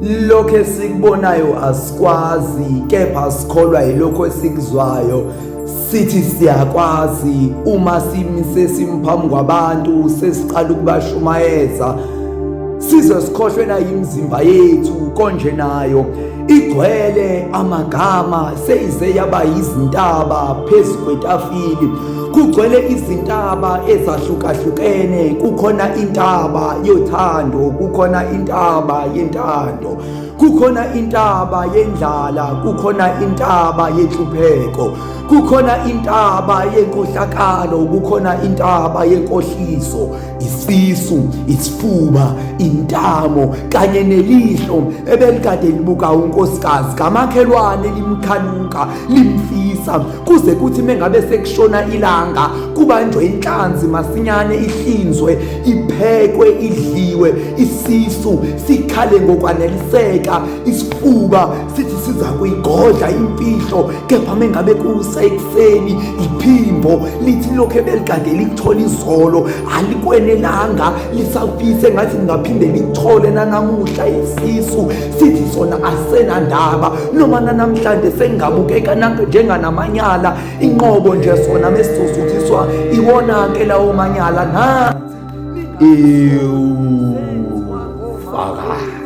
lokho esikubonayo asikwazi, kepha sikholwa yilokho esikuzwayo. Sithi siyakwazi uma sesimphambi kwabantu sesiqala ukubashumayeza, sizosikhohlwe na imizimba yethu konje nayo igcwele amagama, seyize yaba izintaba phezu kwetafili. Kugcwele izintaba ezahlukahlukene, kukhona intaba yothando, kukhona intaba yentando, kukhona intaba yendlala, kukhona intaba yenhlupheko, kukhona intaba yenkohlakalo, kukhona intaba yenkohliso, isisu, isifuba, intamo kanye nelihlo ebelikade libuka unkosikazi kamakhelwane limkhanuka limfisa, kuze kuthi mengabe sekushona ilanga kubanjwe inhlanzi masinyane, ihlinzwe, iphekwe, idliwe, isisu sikhale ngokwaneliseka, isifuba sithi siza kuyigodla imfihlo, kepha mengabe kusekuseni iphimbo lithi lokho ebelikade likuthola izolo alikwenelanga, lisafise ngathi lingaphinde likuthole nanamuhla. Isisu sithi sona asenandaba, noma namhlanje sengabukeka njenganamanyala, inqobo nje sona mesizothiswa iwona-ke lawo manyala. Fakazi.